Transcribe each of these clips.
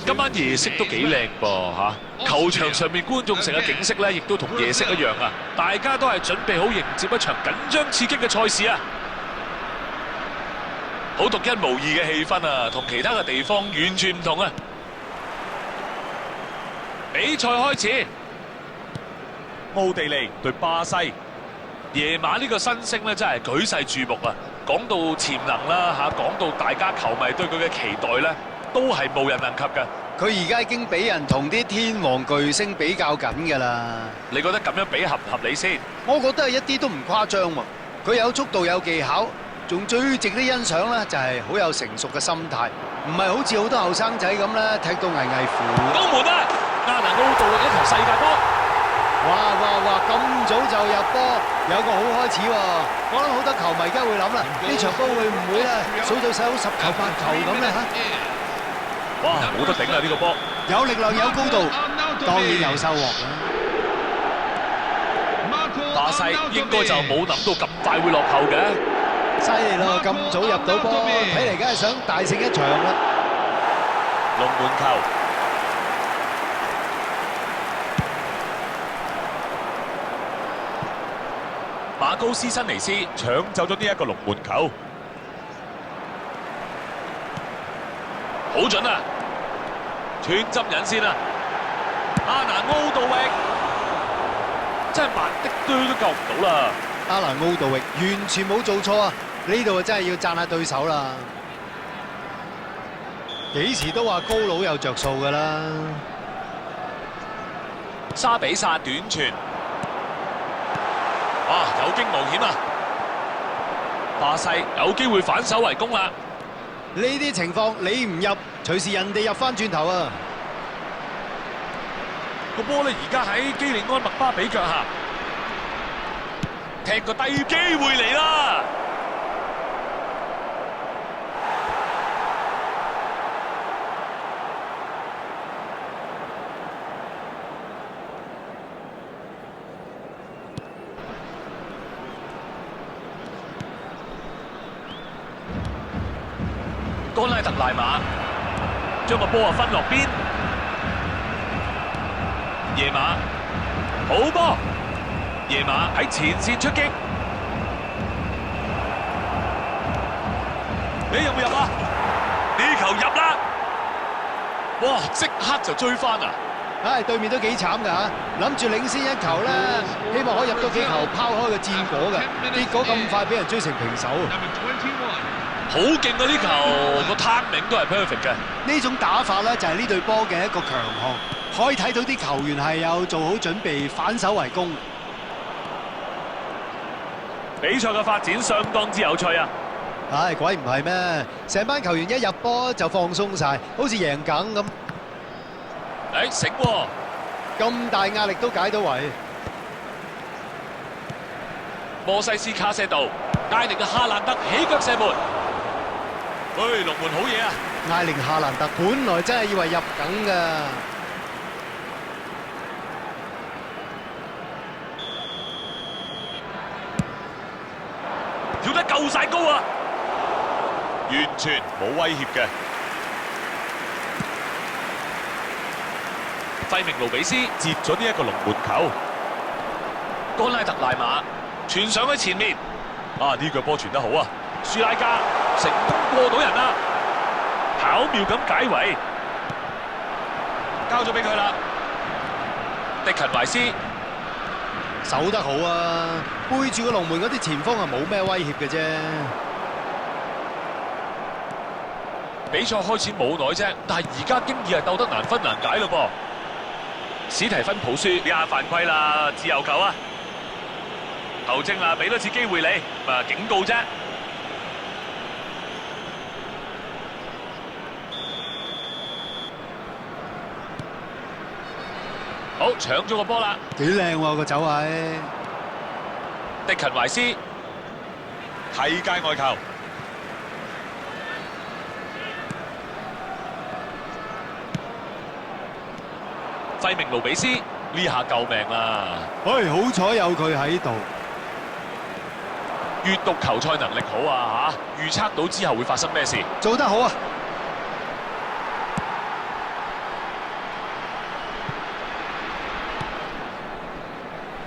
今晚夜色都幾靚噃嚇，球場上面觀眾席嘅景色咧，亦都同夜色一樣啊！大家都係準備好迎接一場緊張刺激嘅賽事啊！好獨一無二嘅氣氛啊，同其他嘅地方完全唔同啊！比賽開始，奧地利對巴西，夜馬呢個新星咧真係舉世注目啊！講到潛能啦嚇，講到大家球迷對佢嘅期待咧，都係無人能及嘅。佢而家已經俾人同啲天王巨星比較緊㗎啦。你覺得咁樣比合唔合理先？我覺得係一啲都唔誇張喎。佢有速度有技巧，仲最值得欣賞咧就係好有成熟嘅心態，唔係好似好多後生仔咁咧踢到危危乎。攻門啊！亞拿奧杜力一球世界波。哇！咁早就入波，有個好開始喎！我諗好多球迷而家會諗啦，呢場波會唔會咧數到手10球8球咁咧嚇？哇！冇得頂啊！呢個波有力量有高度，當然有收穫啦。巴西應該就冇諗到咁快會落後嘅。犀利咯！咁早入到波，睇嚟梗係想大勝一場啦。龍門球。馬高斯辛尼斯搶走咗呢一個龍門球，好準啊！斷針引線啊！亞拿奧杜域真係慢的堆都救唔到啦！亞拿奧杜域完全冇做錯啊！呢度真係要讚下對手啦！幾時都話高佬有着數㗎啦！沙比薩短傳。哇！有驚無險啊！巴西有機會反手為攻啦！呢啲情況你唔入，隨時人哋入翻轉頭啊！個波咧而家喺基利安麥巴比腳下，踢個低機會嚟啦！干拉特賴馬將個波分落邊，夜馬好波，夜馬喺前線出擊，你有冇入啊？呢球入啦！哇！即刻就追翻啊！唉，對面都幾慘㗎嚇，諗住領先一球咧，希望可以入到幾球拋開個戰果嘅，結果咁快俾人追成平手。好勁啊！呢球個 timing 都係 perfect 嘅。呢種打法咧就係呢隊波嘅一個強項，可以睇到啲球員係有做好準備反手為攻。比賽嘅發展相當之有趣啊！唉，鬼唔係咩？成班球員一入波就放鬆晒，好似贏梗咁。醒喎！咁大壓力都解到圍。摩西斯卡舍度，艾寧嘅哈蘭德起腳射門。龍門好嘢啊！艾寧夏蘭特本來真係以為入梗㗎，跳得夠晒高啊！完全冇威脅嘅。費明路比斯截咗呢一個龍門球，干拉特賴馬傳上去前面，呢腳波傳得好啊！舒拉加成功過到人啦，巧妙咁解圍，交咗俾佢啦。迪勤懷斯守得好啊！背住個龍門嗰啲前鋒係冇咩威脅嘅啫。比賽開始冇耐啫，但係而家經已係鬥得難分難解咯噃。史提芬普舒呢下犯規啦，自由球啊！球證啊，俾多次機會你，警告啫。好，搶咗個波啦！幾靚喎個走位！迪勤懷斯睇界外球，費明路比斯呢下救命啦！好彩有佢喺度。閱讀球賽能力好啊嚇，預測到之後會發生咩事。做得好啊！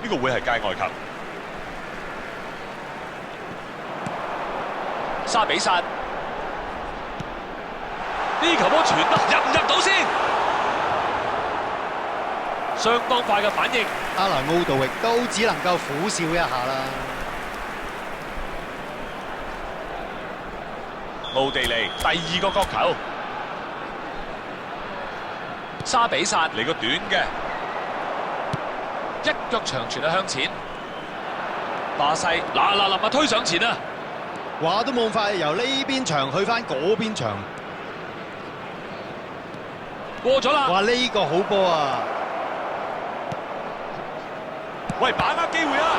個會係界外球。沙比薩，呢球波傳得入唔入到先？相當快嘅反應，阿蘭奧道域都只能夠苦笑一下啦。奧地利第二個角球，沙比薩嚟個短嘅，一腳長傳啊向前，巴西嗱嗱臨啊推上前啊！話都冇快，由呢邊長去翻嗰邊長。過咗啦！哇，呢個好波啊！喂，把握機會啊！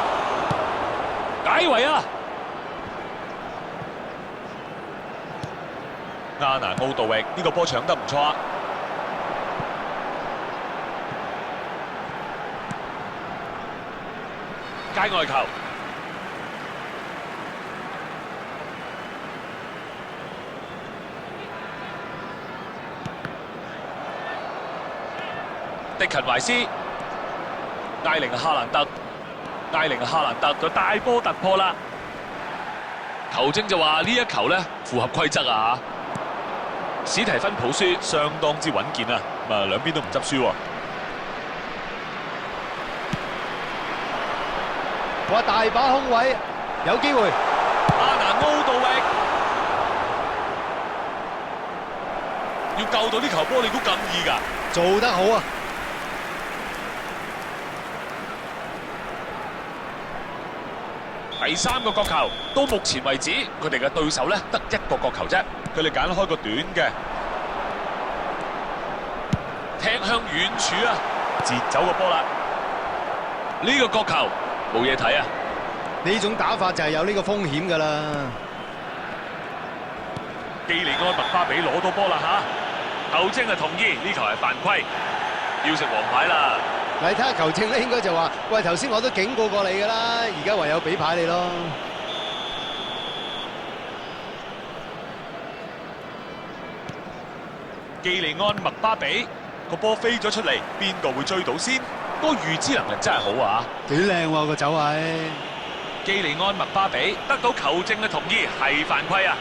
解圍啊！亞拿奧道域呢個波搶得唔錯啊！界外球。迪勤懷斯、艾靈哈蘭特、艾靈哈蘭特就大波突破啦！球證就話呢一球咧符合規則啊！史提芬普舒相當之穩健啊！兩邊都唔執輸喎。哇，大把空位，有機會。亞拿奧道域要救到呢球波，你估咁易㗎？做得好啊！第三個角球，到目前為止，佢哋嘅對手咧得一個角球啫。佢哋揀開個短嘅，踢向遠處啊，截走個波啦。呢個角球冇嘢睇啊！呢種打法就係有呢個風險㗎啦。基利安麥巴比攞到波啦嚇，球證係同意呢球係犯規，要食黃牌啦。嚟睇下球證咧，應該就話：喂，頭先我都警告過你㗎啦，而家唯有俾牌你咯。基利安麥巴比個波飛咗出嚟，邊個會追到先？個預知能力真係好啊！幾靚喎個走位。基利安麥巴比得到球證嘅同意，係犯規啊！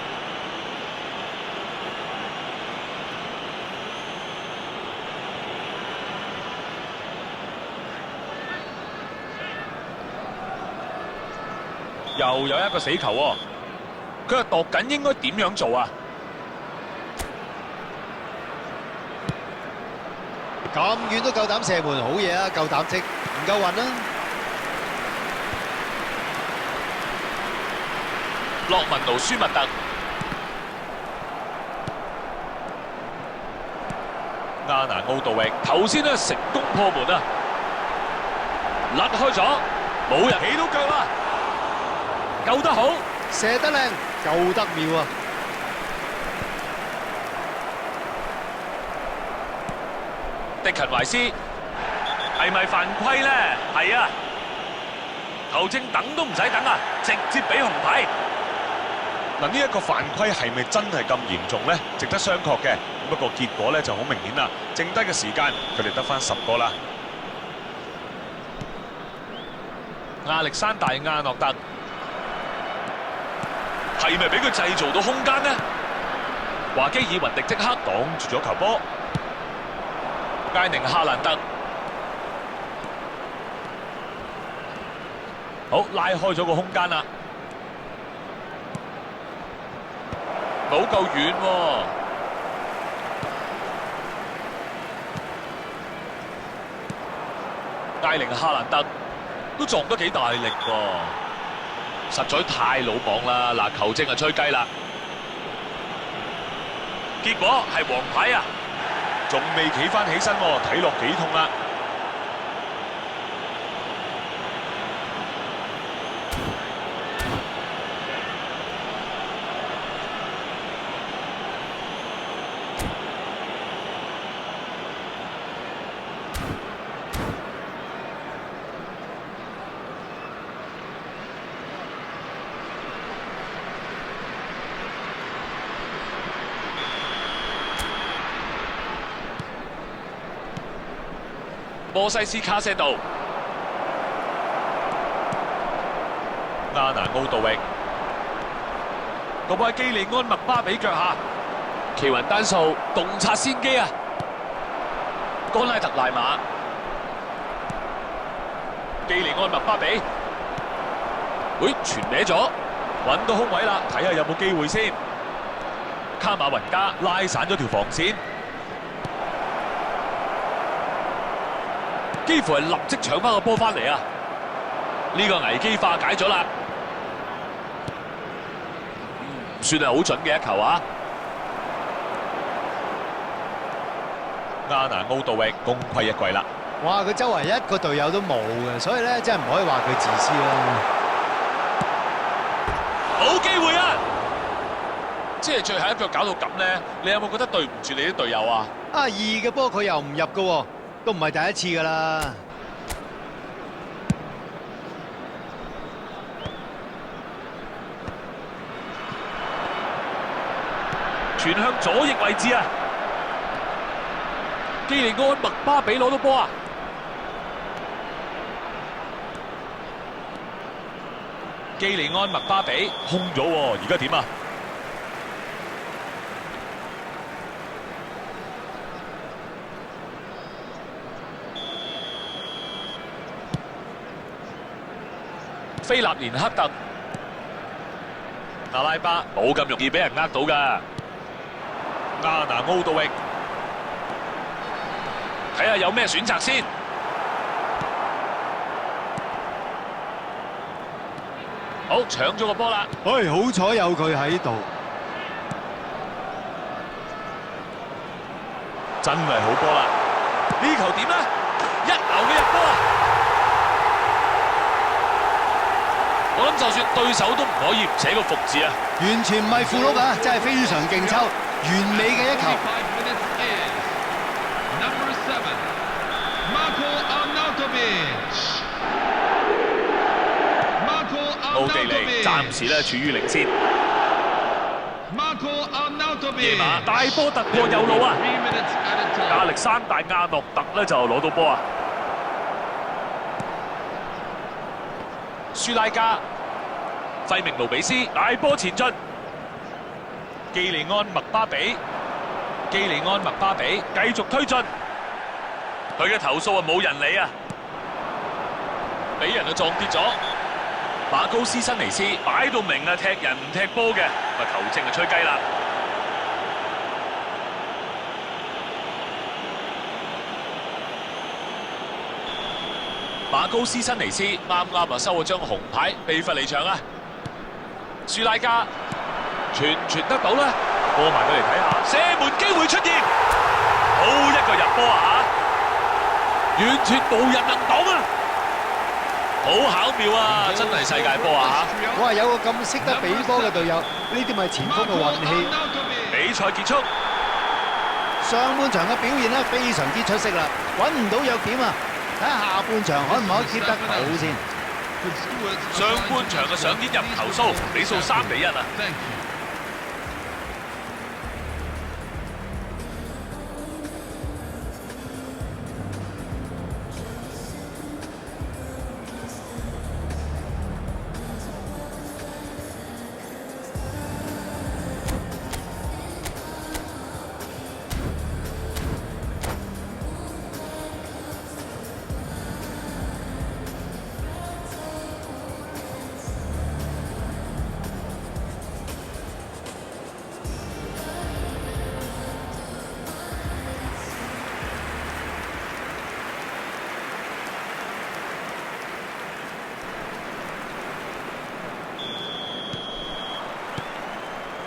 又有一個死球喎，佢係度緊應該點樣做啊？咁遠都夠膽射門，好嘢啊！夠膽積，唔夠運啦。洛文奴舒密特，亞拿奧道域頭先咧成功破門啊，甩開咗，冇人起到腳啦，救得好，射得靚，救得妙啊！迪勤懷斯係咪犯規咧？係啊，球證等都唔使等啊，直接俾紅牌。嗱，呢一個犯規係咪真係咁嚴重咧？值得商榷嘅。不過結果咧就好明顯啦，剩低嘅時間佢哋得返10個啦。亞歷山大亞諾特係咪俾佢製造到空間呢？華基爾雲迪即刻擋住咗球波。艾寧哈蘭特好拉開咗個空間啦，冇夠遠喎。艾寧哈蘭特都撞得幾大力喎，實在太魯莽啦！嗱，球證就吹雞啦，結果係黃牌啊！仲未企翻起身喎，睇落幾痛啦！波西斯卡些道亞拿奧杜域，個波喺基利安麥巴比腳下，奇雲丹素洞察先機啊！哥拉特賴馬，基利安麥巴比，會傳歪咗，揾到空位啦，睇下有冇機會先。卡馬雲加拉散咗條防線，幾乎係立即搶翻個波翻嚟啊！呢個危機化解咗啦，唔算係好準嘅一球啊！亞拿奧杜域功虧一簣啦！哇！佢周圍一個隊友都冇嘅，所以咧真係唔可以話佢自私啦。冇機會啊！即係最後一腳搞到咁咧，你有冇覺得對唔住你啲隊友啊？二嘅波佢又唔入嘅，都唔係第一次㗎啦。傳向左翼位置啊！基利安麥巴比攞到波啊！基利安麥巴比空咗喎，而家點啊？菲納連克特、阿拉巴冇咁容易俾人呃到㗎。亞拿奧杜域，睇下有咩選擇先。好，搶咗個波啦！好彩有佢喺度，真係好波啦！呢球點呢？一流嘅入波啊！我諗就算對手都唔可以唔寫個服字啊！完全唔係符碌啊！真係非常勁抽，完美嘅一球。奧地利暫時咧處於領先。夜馬大波突破右路啊！亞歷山大亞諾特咧就攞到波啊！舒拉加、費明奴比斯大波前進，基利安麥巴比，基利安麥巴比繼續推進，佢嘅投訴啊冇人理啊，俾人啊撞跌咗。馬高斯辛尼斯擺到明啊，踢人唔踢波嘅，球證就吹雞啦。馬高斯辛尼斯啱啱收咗張紅牌，被罰離場啊！舒拉加傳得到咧，過埋佢嚟睇下，射門機會出現，好一個入波啊！完全無人能擋啊！好巧妙啊！真係世界波啊！哇！有個咁識得比波嘅隊友，呢啲咪前鋒嘅運氣。比賽結束，上半場嘅表現咧非常之出色啦，揾唔到弱點啊！睇下下半場可唔可以 keep 得到先。上半場嘅上演入球數，比數3-1啊！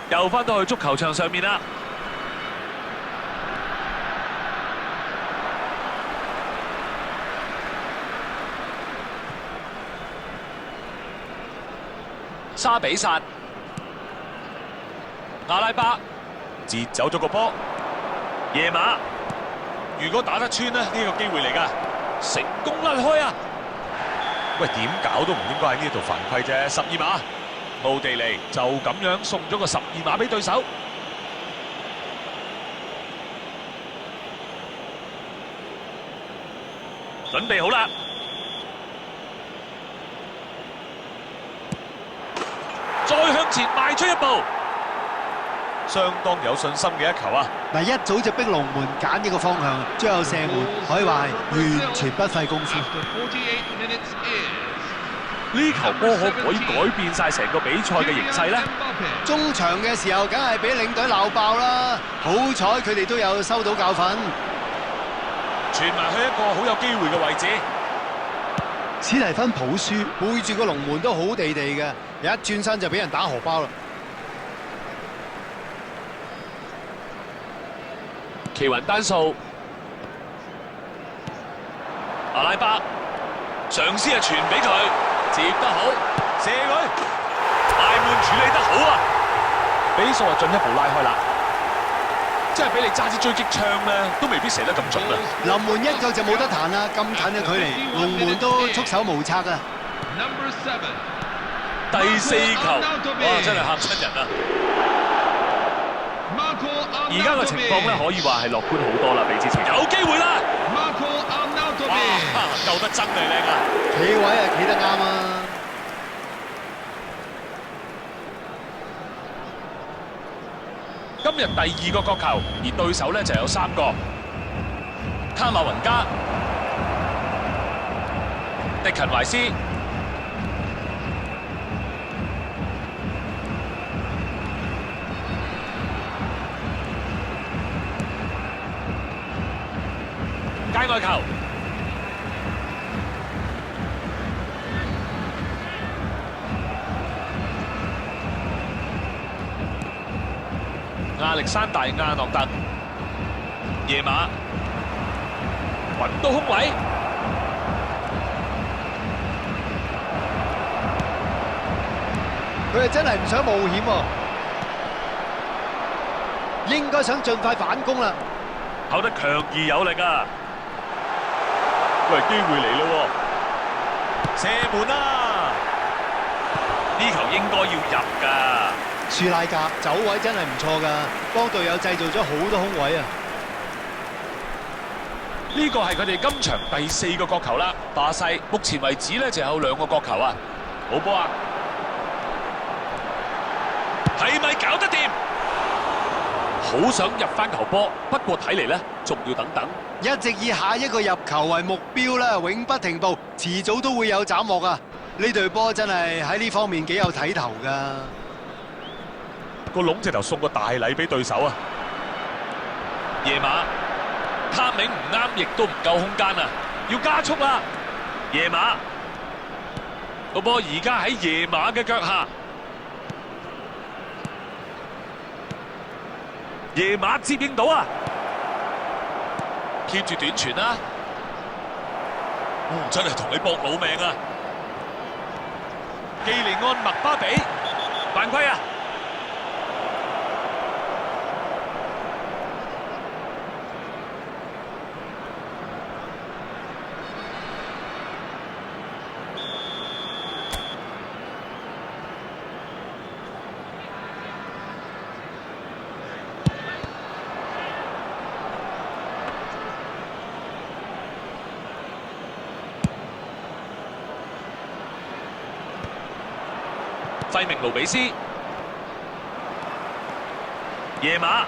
又翻到去足球場上面啦。沙比薩、阿拉巴截走咗個波，夜馬如果打得穿呢，呢個機會嚟㗎，成功甩開啊！喂，點搞都唔應該喺呢度犯規啫，12碼。奧地利就咁樣送咗個12碼俾對手。準備好啦！邁出一步，相當有信心嘅一球啊！嗱，一早就逼龍門揀呢個方向，最後射門可以話係完全不費功夫。呢球波可唔可以改變晒成個比賽嘅形勢呢？中場嘅時候，梗係俾領隊鬧爆啦。好彩佢哋都有收到教訓，傳埋去一個好有機會嘅位置。史提芬普舒背住個龍門都好地地嘅，一轉身就俾人打荷包啦。奇雲丹素，阿拉巴嘗試係傳俾佢，接得好，射佢，艾門處理得好啊！比數係進一步拉開啦，即係俾你揸支狙擊槍咧，都未必射得咁準啊！臨門一腳就冇得彈啦，咁近嘅距離，龍門都束手無策啊！第4球，哇！真係嚇親人啊！而家嘅情況咧，可以話係樂觀好多啦，比之前有機會啦！哇，救得真係靚啊！企位啊，企得啱啊！今日第2個角球，而對手咧就有3個。卡馬雲加、迪勤懷斯、界外球，亞歷山大亞諾特，夜馬揾到空位，佢係真係唔想冒險喎，應該想盡快反攻啦。跑得強而有力啊！喂，機會嚟咯，射門啊！呢球應該要入㗎。舒拉格走位真係唔錯㗎，幫隊友製造咗好多空位啊！呢個係佢哋今場第4個角球啦。巴西目前為止咧就有2個角球啊！好波啊！係咪搞得掂？好想入翻球波，不過睇嚟咧仲要等等。一直以下一個入球為目標啦，永不停步，遲早都會有斬獲啊！呢隊波真係喺呢方面幾有睇頭㗎。個籠直頭送個大禮俾對手啊！夜馬 timing 唔啱，亦都唔夠空間啊！要加速啦！夜馬個波而家喺夜馬嘅腳下，夜馬接應到啊！貼住短傳啦！真係同你搏老命啊！基利安麥巴比犯規啊！費明盧比斯，夜馬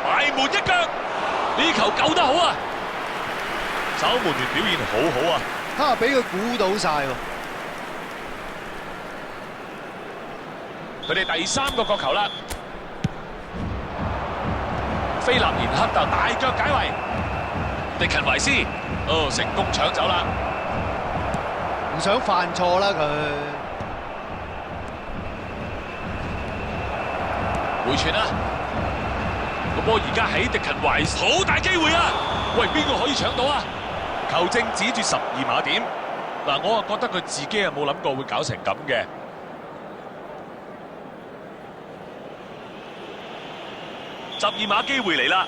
埋門一腳，呢球救得好啊！守門員表現好好啊！哈，俾佢估到晒喎。佢哋第3個角球啦，菲納連克特大腳解圍，迪勤維斯，成功搶走啦！唔想犯錯啦佢。回傳啦，個波而家喺迪勤懷斯，好大機會啊！喂，邊個可以搶到啊？球證指住12碼點，嗱，我啊覺得佢自己啊冇諗過會搞成咁嘅。12碼機會嚟啦，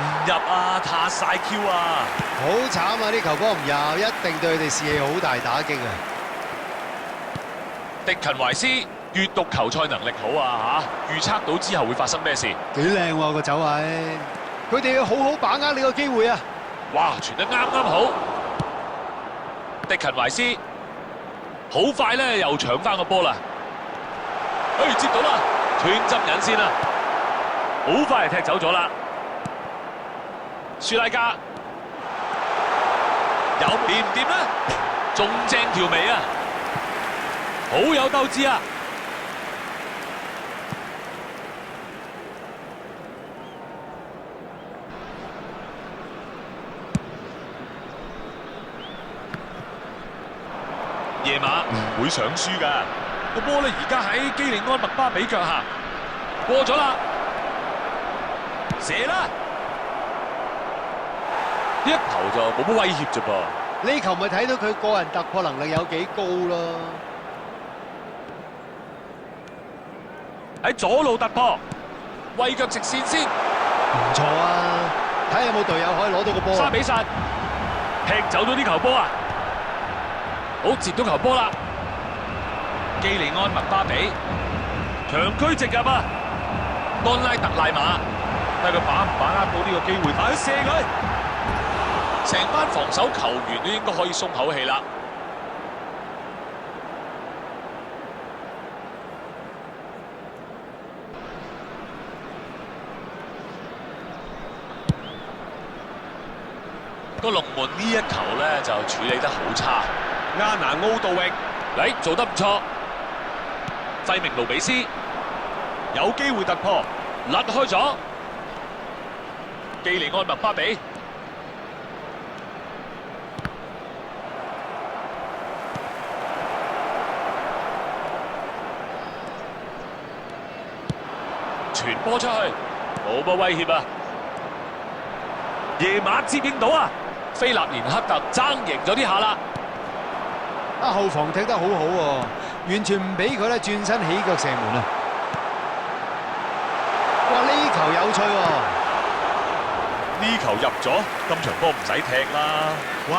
唔入啊，塌晒 Q 啊！好慘啊！呢球波唔入，一定對佢哋士氣好大打擊啊！迪勤懷斯閱讀球賽能力好啊嚇，預測到之後會發生咩事。幾靚喎個走位，佢哋要好好把握呢個機會啊！哇，傳得啱啱好，迪勤懷斯好快咧，又搶翻個波啦！接到啦，斷針引線啦，好快就踢走咗啦！舒拉加有掂唔掂咧？仲正條尾啊！好有鬥志啊！夜馬唔會想輸㗎，個波咧而家喺基利安麥巴比腳下，過咗啦，射啦！呢一球就冇乜威脅啫噃。呢球咪睇到佢個人突破能力有幾高咯。喺左路突破，為腳直線先，唔錯啊！睇下有冇隊友可以攞到個波。沙比薩踢走咗啲球波啊！好接到球波啦！基利安麥巴比長驅直入啊！安拉特賴馬睇佢把唔把握到呢個機會，快去射佢！成班防守球員都應該可以鬆口氣啦。個龍門呢一球咧就處理得好差。亞拿奧道域嚟做得唔錯，費明路比斯有機會突破，甩開咗，基利安麥巴比傳波出去，冇乜威脅啊！夜馬接應到啊，菲納連克特爭贏咗啲下啦。後防踢得好好喎，完全唔俾佢咧轉身起腳射門啊！哇，呢球有趣喎！呢球入咗，今場波唔使踢啦。哇，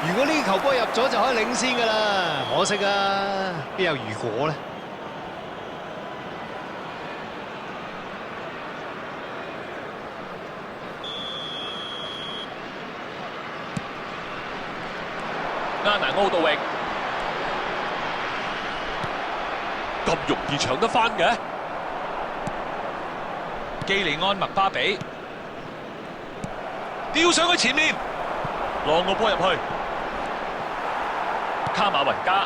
如果呢球波入咗就可以領先噶啦，可惜啊，邊有如果咧？亞拿奧道域咁容易搶得翻嘅，基利安麥巴比吊上去前面，浪個波入去，卡馬雲加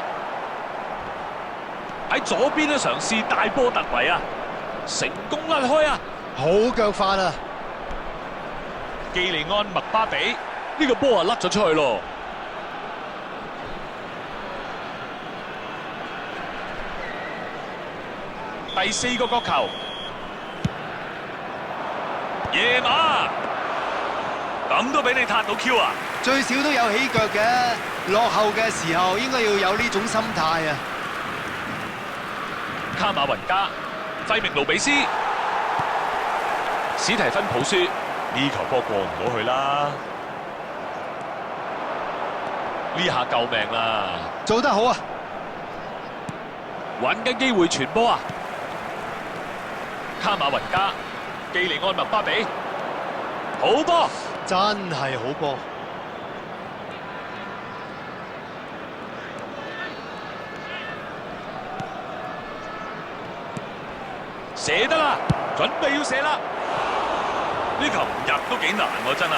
喺左邊咧嘗試大波突圍啊，成功甩開啊，好腳法啊！基利安麥巴比呢個波啊甩咗出去咯。第四個角球，夜馬咁都俾你撻到 Q 啊！最少都有起腳嘅，落後嘅時候應該要有呢種心態啊！卡馬雲加、費明路比斯、史提芬普舒，呢球波過唔到去啦！呢下救命啦！做得好啊！揾緊機會傳波啊！卡馬雲加、基利安麥巴比，好波，真係好波！射得啦，準備要射啦！呢球唔入都幾難喎，真係。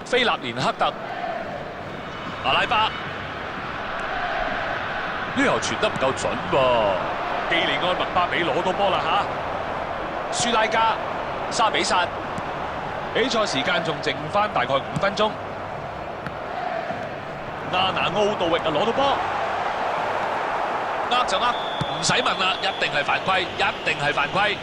菲納連克特、阿拉巴，呢球傳得唔夠準噃。基利安麥巴比攞到波啦嚇，舒拉加、沙比薩，比賽時間仲剩翻大概5分鐘。亞拿奧道域啊攞到波，就唔使問啦，一定係犯規，一定係犯規。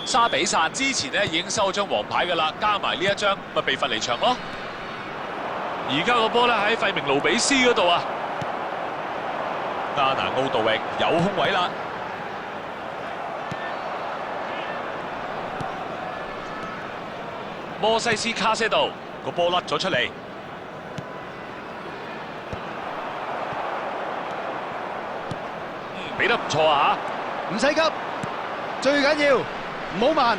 沙比薩之前咧已經收咗張黃牌㗎啦，加埋呢一張咪被罰離場咯。而家個波咧喺費明路比斯嗰度啊，亞拿奧道域有空位啦。摩西斯卡些度個波甩咗出嚟，俾得唔錯啊唔使急，最緊要唔好慢。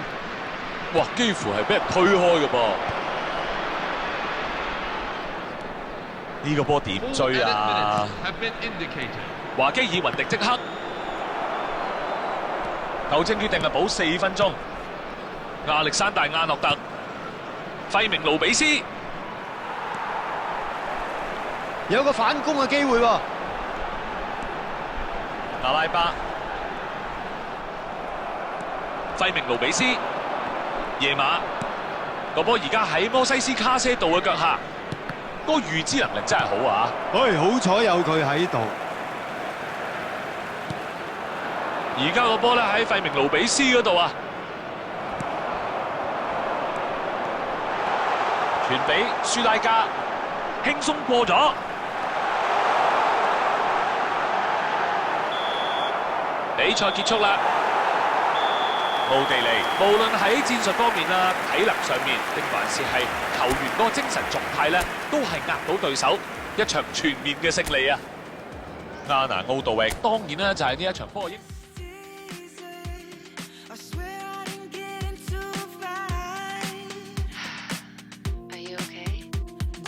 哇，幾乎係俾人推開嘅噃。呢個波點追啊？華基爾雲迪即刻，球證決定係補4分鐘。亞歷山大亞諾特、費明路比斯有個反攻嘅機會喎。阿拉巴、費明路比斯、夜馬個波而家喺摩西斯卡些度嘅腳下，個預知能力真係好啊！好彩有佢喺度。而家個波咧喺費明路比斯嗰度啊，傳俾舒拉加，輕鬆過咗。比賽結束啦，奧地利無論喺戰術方面啦、體能上面，定還是係球員嗰個精神狀態咧，都係壓到對手，一場全面嘅勝利啊！亞拿奧杜域當然咧就係呢一場波。